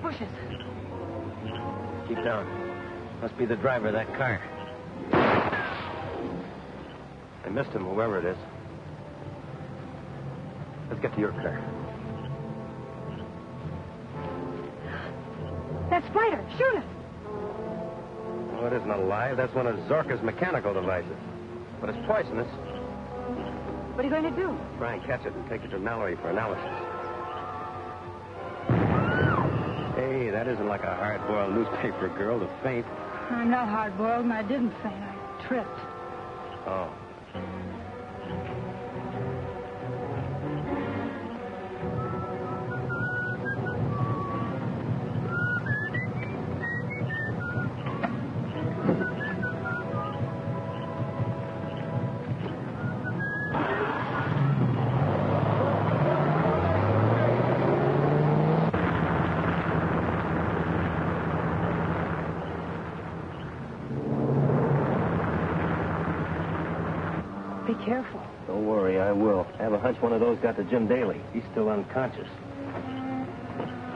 bushes. Keep down. Must be the driver of that car. I missed him, whoever it is. Let's get to your car. That spider. Shoot it. Oh, it isn't alive. That's one of Zorka's mechanical devices. But it's poisonous. What are you going to do? Try and catch it and take it to Mallory for analysis. Hey, that isn't like a hard-boiled newspaper girl to faint. I'm not hard-boiled, and I didn't faint. I tripped. Oh. Be careful. Don't worry, I will. I have a hunch one of those got to Jim Daly. He's still unconscious.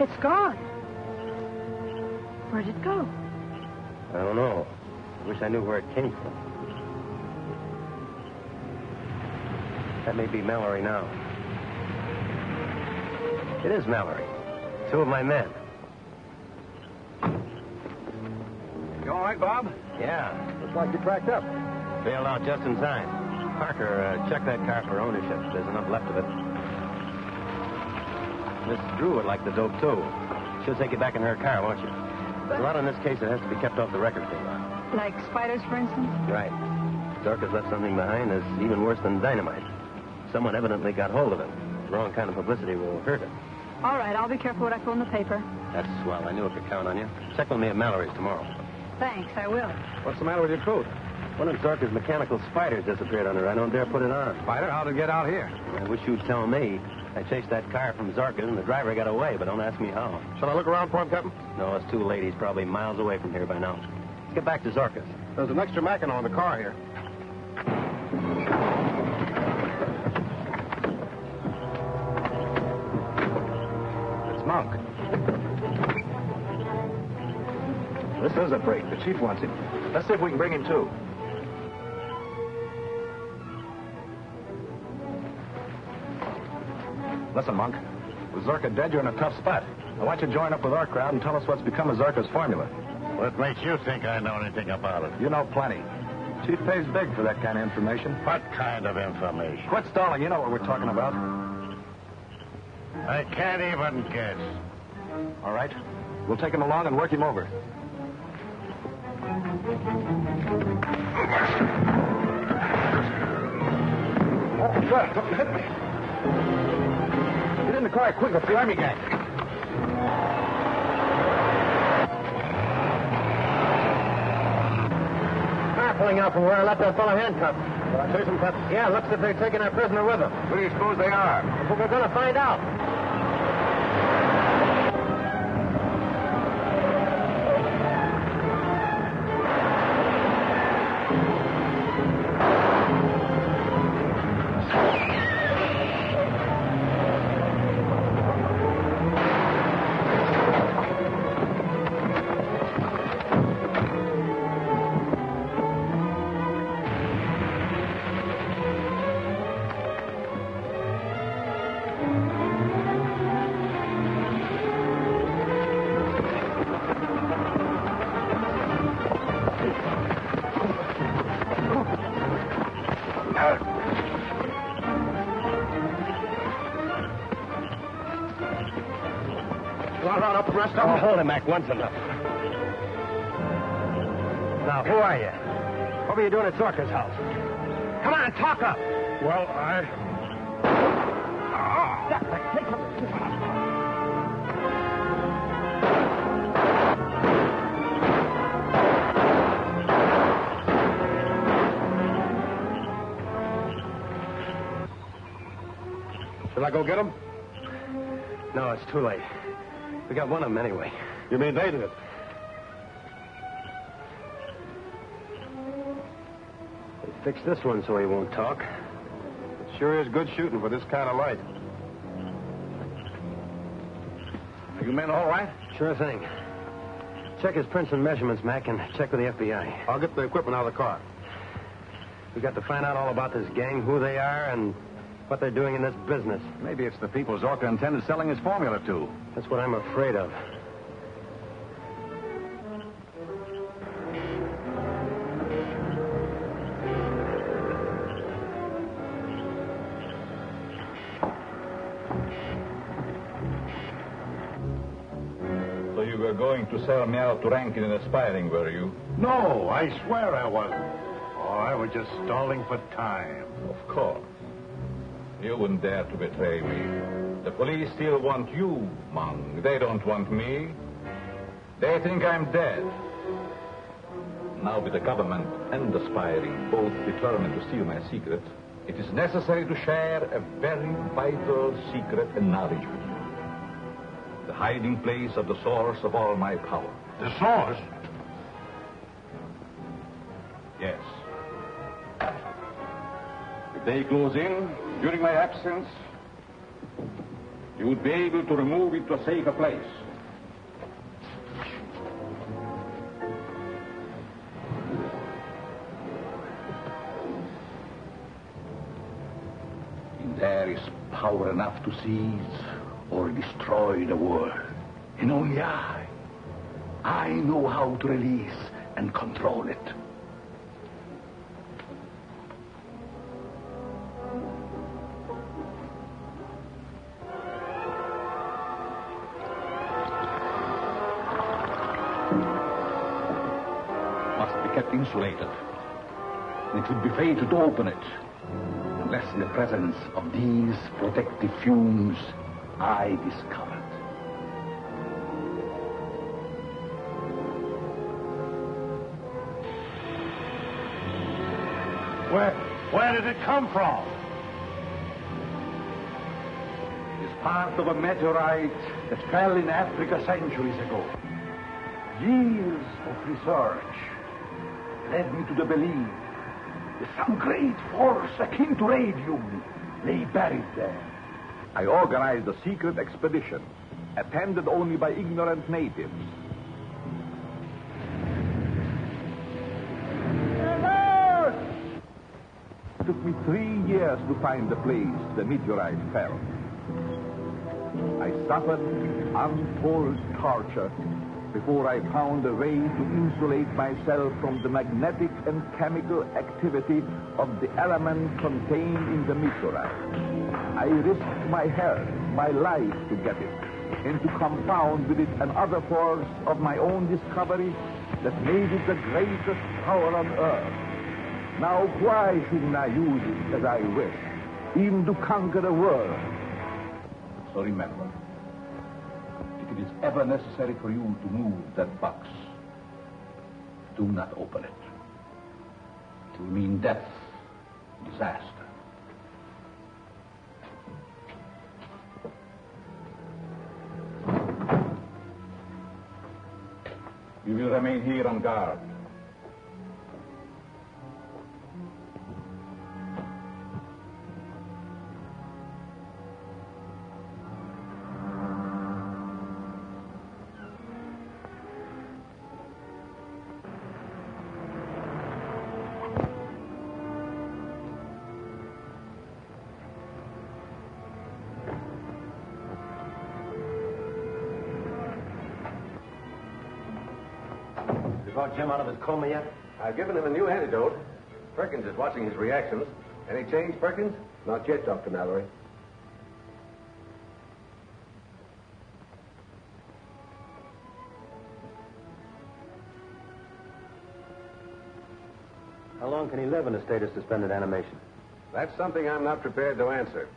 It's gone. Where'd it go? I don't know. I wish I knew where it came from. That may be Mallory now. It is Mallory. Two of my men. You all right, Bob? Yeah. Looks like you cracked up. Bailed out just in time. Parker, check that car for ownership. There's enough left of it. Miss Drew would like the dope, too. She'll take you back in her car, won't you? There's a lot in this case that has to be kept off the record, Dave. Like spiders, for instance? Right. Zorka's left something behind that's even worse than dynamite. Someone evidently got hold of it. The wrong kind of publicity will hurt it. All right, I'll be careful what I put in the paper. That's swell. I knew I could count on you. Check with me at Mallory's tomorrow. Thanks, I will. What's the matter with your coat? One of Zorka's mechanical spiders disappeared on her. I don't dare put it on. Spider, how'd it get out here? I wish you'd tell me. I chased that car from Zorka's and the driver got away, but don't ask me how. Shall I look around for him, Captain? No, it's too late. He's probably miles away from here by now. Let's get back to Zorka's. There's an extra Mackinac in the car here. It's Monk. This is a break. The chief wants him. Let's see if we can bring him too. Listen, Monk. With Zorka dead, you're in a tough spot. I want you to join up with our crowd and tell us what's become of Zorka's formula. What makes you think I know anything about it? You know plenty. Chief pays big for that kind of information. What kind of information? Quit stalling. You know what we're talking about. I can't even guess. All right. We'll take him along and work him over. Oh, God, something hit me. Get in the car quick. It's the army gang. Car pulling out from where I left that fellow handcuffed. Chase him, Captain. Yeah, looks as if they're taking our prisoner with them. Who do you suppose they are? But we're going to find out. Oh, hold him, Mac. Once enough. Now, who are you? What were you doing at Zorka's house? Come on, talk up. Well, I... Shall I go get him? No, it's too late. We got one of them anyway. You mean they did it? They fixed this one so he won't talk. It sure is good shooting for this kind of light. Are you men all right? Sure thing. Check his prints and measurements, Mac, and check with the FBI. I'll get the equipment out of the car. We got to find out all about this gang, who they are, and what they're doing in this business. Maybe it's the people Zorka intended selling his formula to. That's what I'm afraid of. So you were going to sell me out to Rankin and Aspiring, were you? No, I swear I wasn't. Oh, I was just stalling for time. Of course. You wouldn't dare to betray me. The police still want you, Mung. They don't want me. They think I'm dead. Now with the government and Aspiring both determined to steal my secret, it is necessary to share a very vital secret and knowledge with you. The hiding place of the source of all my power. The source? Yes. If they close in during my absence, you would be able to remove it to a safer place. There is power enough to seize or destroy the world. And only I know how to release and control it. Must be kept insulated. It would be fatal to open it. Unless in the presence of these protective fumes I discovered. Where did it come from? It's part of a meteorite that fell in Africa centuries ago. Years of research led me to the belief that some great force akin to radium lay buried there. I organized a secret expedition, attended only by ignorant natives. It took me 3 years to find the place the meteorite fell. I suffered untold torture before I found a way to insulate myself from the magnetic and chemical activity of the element contained in the meteorite. I risked my health, my life to get it, and to compound with it another force of my own discovery that made it the greatest power on earth. Now why shouldn't I use it as I wish, even to conquer the world? So remember, if it is ever necessary for you to move that box, do not open it. It will mean death, disaster. You will remain here on guard. You got Jim out of his coma yet? I've given him a new antidote. Perkins is watching his reactions. Any change, Perkins? Not yet, Dr. Mallory. How long can he live in a state of suspended animation? That's something I'm not prepared to answer.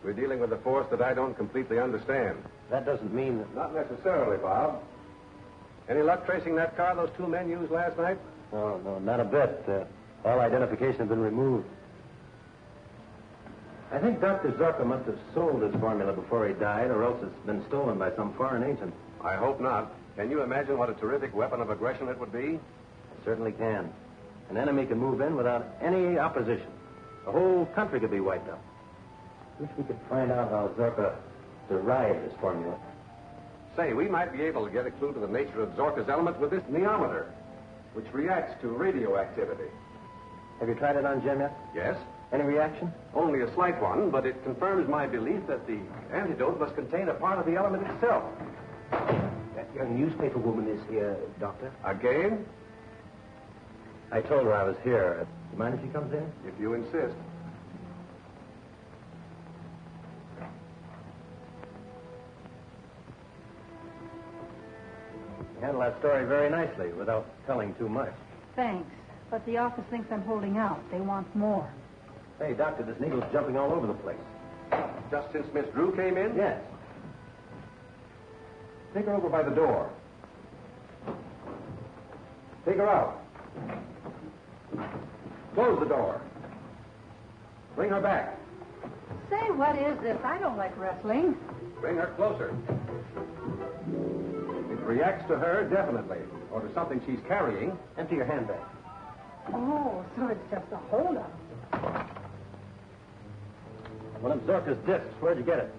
We're dealing with a force that I don't completely understand. That doesn't mean that... Not necessarily, Bob. Any luck tracing that car those two men used last night? No, not a bit. All identification has been removed. I think Dr. Zorka must have sold his formula before he died, or else it's been stolen by some foreign agent. I hope not. Can you imagine what a terrific weapon of aggression it would be? I certainly can. An enemy can move in without any opposition. The whole country could be wiped out. Wish we could find out how Zorka derived his formula. Say, we might be able to get a clue to the nature of Zorka's element with this neometer, which reacts to radioactivity. Have you tried it on Jim yet? Yes? Any reaction? Only a slight one, but it confirms my belief that the antidote must contain a part of the element itself. That young newspaper woman is here, Doctor. Again? I told her I was here. Do you mind if she comes in? If you insist. You handled that story very nicely without telling too much. Thanks. But the office thinks I'm holding out. They want more. Hey, Doctor, this needle's jumping all over the place. Just since Miss Drew came in? Yes. Take her over by the door. Take her out. Close the door. Bring her back. Say, what is this? I don't like wrestling. Bring her closer. It reacts to her, definitely. Or to something she's carrying. Empty your handbag. Oh, so it's just a holdup. One of Zorka's discs. Where'd you get it?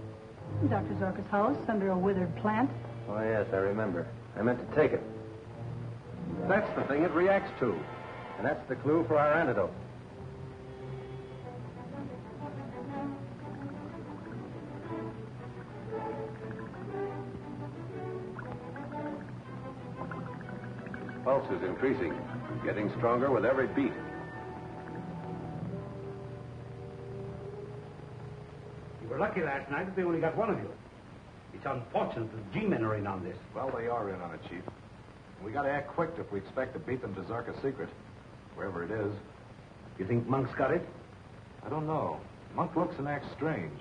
Dr. Zorka's house, under a withered plant. Oh, yes, I remember. I meant to take it. That's the thing it reacts to. And that's the clue for our antidote. Pulse is increasing, getting stronger with every beat. You were lucky last night that they only got one of you. It's unfortunate that the G-men are in on this. Well, they are in on it, Chief. We got to act quick if we expect to beat them to Zorka's secret, wherever it is. You think Monk's got it? I don't know. Monk looks and acts strange.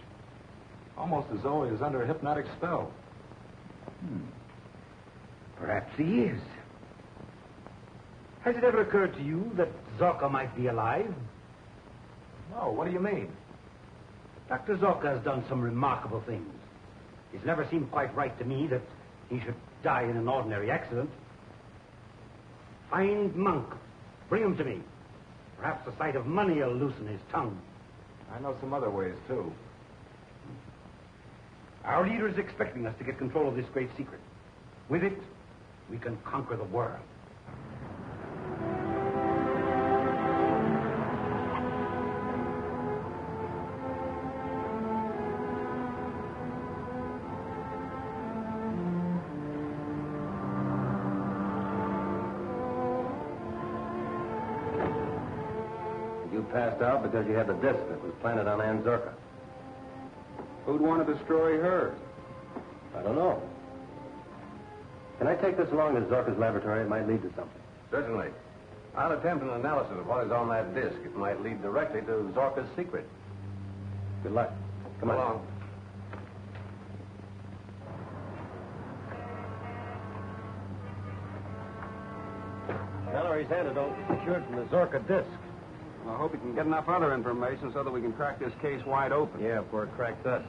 Almost as though he is under a hypnotic spell. Perhaps he is. Has it ever occurred to you that Zorka might be alive? No, what do you mean? Dr. Zorka has done some remarkable things. It's never seemed quite right to me that he should die in an ordinary accident. Find Monk. Bring him to me. Perhaps the sight of money will loosen his tongue. I know some other ways, too. Our leader is expecting us to get control of this great secret. With it, we can conquer the world. You passed out because you had the disc that was planted on Ann Zorka. Who'd want to destroy her? I don't know. Can I take this along to Zorka's laboratory? It might lead to something. Certainly. I'll attempt an analysis of what is on that disc. It might lead directly to Zorka's secret. Good luck. Come on. Along. Mallory's antidote is secured from the Zorka disc. I hope we can get enough other information so that we can crack this case wide open. Yeah, before it cracks us.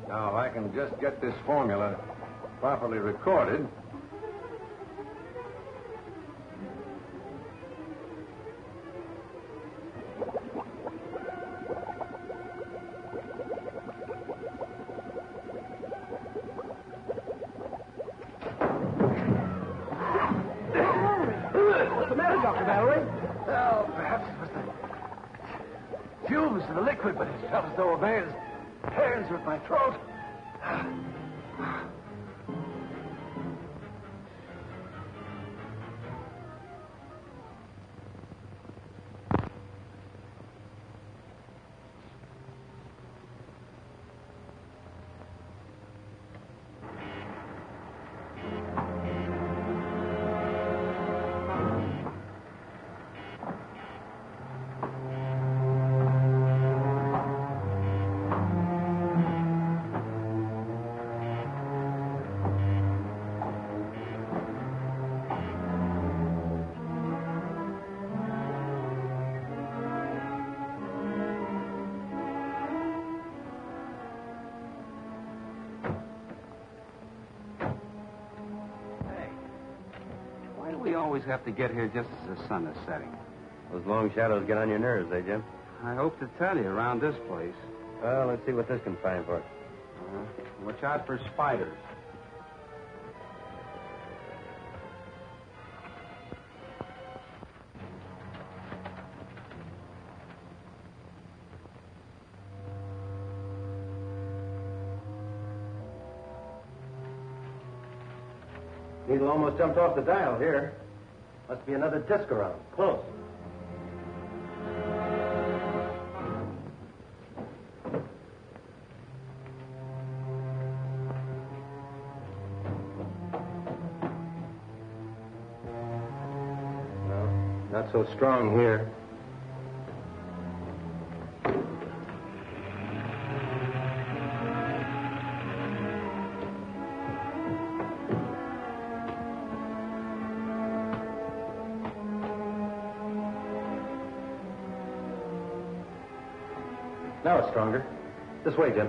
Now, if I can just get this formula properly recorded. What's the matter, Dr. Mallory? Well, perhaps it was the fumes of the liquid, but it felt as though a man's hands were at my throat. We always have to get here just as the sun is setting. Those long shadows get on your nerves, eh, Jim? I hope to tell you, around this place, Well, let's see what this can find for us. Watch out for spiders. Needle almost jumped off the dial here. Must be another disc around. Close. No, not so strong here. Now it's stronger. This way, Jim.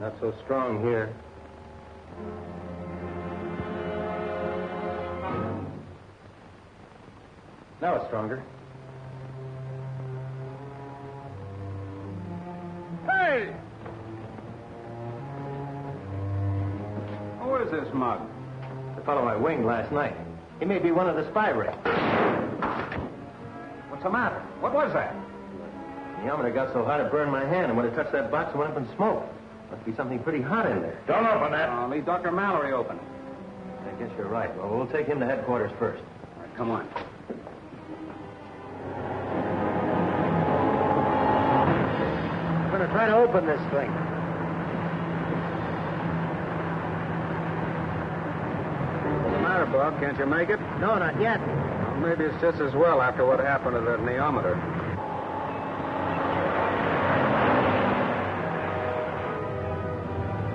Not so strong here. Now it's stronger. Hey! Who is this mug? The fellow I winged last night. He may be one of the spy rings. What's the matter? What was that? The ometer got so hot it burned my hand, and when it touched that box, it went up in smoke. Must be something pretty hot in there. Don't open that. Leave Dr. Mallory open. I guess you're right. Well, we'll take him to headquarters first. All right, come on. I'm going to try to open this thing. What's the matter, Bob? Can't you make it? No, not yet. Well, maybe it's just as well after what happened to that neometer.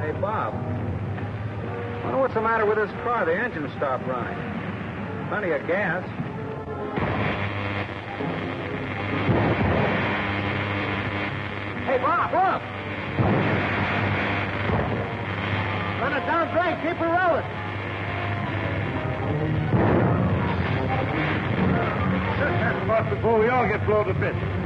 Hey, Bob. I wonder what's the matter with this car. The engine stopped running. Plenty of gas. Hey, Bob, look! Run it down straight. Keep her rolling. That's possible. We all get blown to bits.